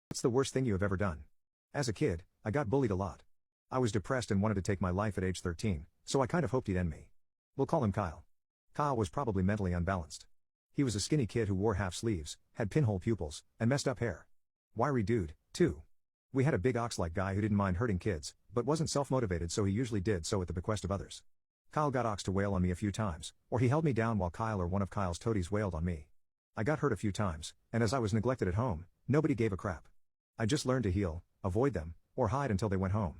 What's the worst thing you have ever done? As a kid, I got bullied a lot. I was depressed and wanted to take my life at age 13, so I kind of hoped he'd end me. We'll call him Kyle. Kyle was probably mentally unbalanced. He was a skinny kid who wore half sleeves, had pinhole pupils, and messed up hair. Wiry dude, too. We had a big ox-like guy who didn't mind hurting kids, but wasn't self-motivated, so he usually did so at the bequest of others. Kyle got Ox to wail on me a few times, or he held me down while Kyle or one of Kyle's toadies wailed on me. I got hurt a few times, and as I was neglected at home, nobody gave a crap. I just learned to heal, avoid them, or hide until they went home.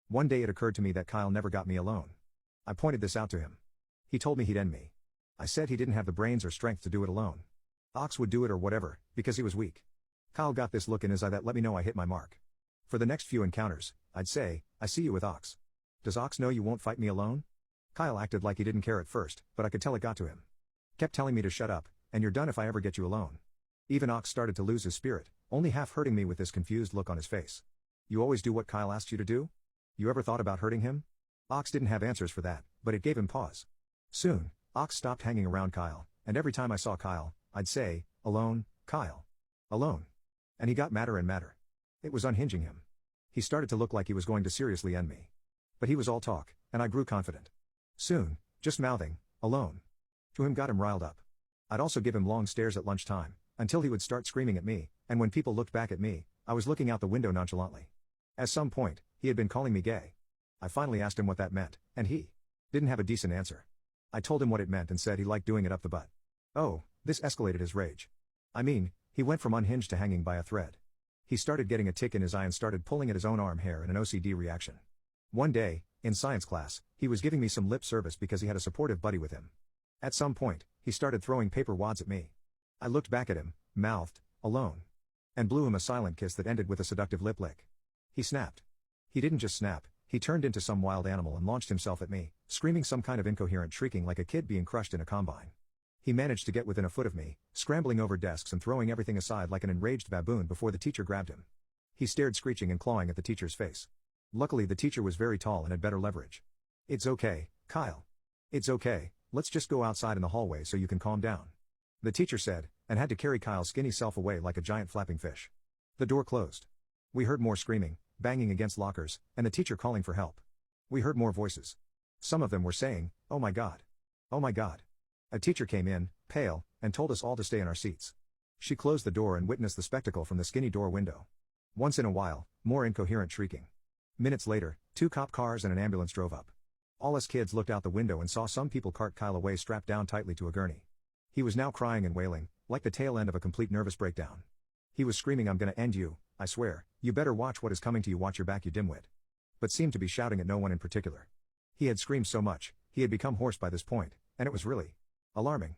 One day it occurred to me that Kyle never got me alone. I pointed this out to him. He told me he'd end me. I said he didn't have the brains or strength to do it alone. Ox would do it or whatever, because he was weak. Kyle got this look in his eye that let me know I hit my mark. For the next few encounters, I'd say, I see you with Ox. Does Ox know you won't fight me alone? Kyle acted like he didn't care at first, but I could tell it got to him. Kept telling me to shut up, and you're done if I ever get you alone. Even Ox started to lose his spirit, only half hurting me with this confused look on his face. You always do what Kyle asks you to do? You ever thought about hurting him? Ox didn't have answers for that, but it gave him pause. Soon, Ox stopped hanging around Kyle, and every time I saw Kyle, I'd say, alone, Kyle. Alone. And he got madder and madder. It was unhinging him. He started to look like he was going to seriously end me. But he was all talk, and I grew confident. Soon, just mouthing, alone. To him got him riled up. I'd also give him long stares at lunchtime, until he would start screaming at me, and when people looked back at me, I was looking out the window nonchalantly. At some point, he had been calling me gay. I finally asked him what that meant, and he didn't have a decent answer. I told him what it meant and said he liked doing it up the butt. Oh, this escalated his rage. I mean, he went from unhinged to hanging by a thread. He started getting a tick in his eye and started pulling at his own arm hair in an OCD reaction. One day, in science class, he was giving me some lip service because he had a supportive buddy with him. At some point, he started throwing paper wads at me. I looked back at him, mouthed, alone. And blew him a silent kiss that ended with a seductive lip lick. He snapped. He didn't just snap, he turned into some wild animal and launched himself at me, screaming some kind of incoherent shrieking like a kid being crushed in a combine. He managed to get within a foot of me, scrambling over desks and throwing everything aside like an enraged baboon before the teacher grabbed him. He stared screeching and clawing at the teacher's face. Luckily the teacher was very tall and had better leverage. It's okay, Kyle. It's okay, let's just go outside in the hallway so you can calm down. The teacher said, and had to carry Kyle's skinny self away like a giant flapping fish. The door closed. We heard more screaming, banging against lockers, and the teacher calling for help. We heard more voices. Some of them were saying, "Oh my God. Oh my God." A teacher came in, pale, and told us all to stay in our seats. She closed the door and witnessed the spectacle from the skinny door window. Once in a while, more incoherent shrieking. Minutes later, 2 cop cars and an ambulance drove up. All us kids looked out the window and saw some people cart Kyle away strapped down tightly to a gurney. He was now crying and wailing, like the tail end of a complete nervous breakdown. He was screaming, "I'm gonna end you, I swear, you better watch what is coming to you, watch your back you dimwit." But seemed to be shouting at no one in particular. He had screamed so much, he had become hoarse by this point, and it was really alarming.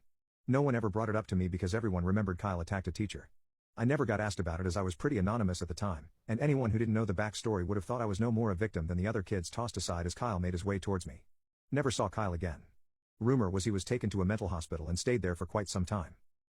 No one ever brought it up to me because everyone remembered Kyle attacked a teacher. I never got asked about it as I was pretty anonymous at the time, and anyone who didn't know the backstory would have thought I was no more a victim than the other kids tossed aside as Kyle made his way towards me. Never saw Kyle again. Rumor was he was taken to a mental hospital and stayed there for quite some time.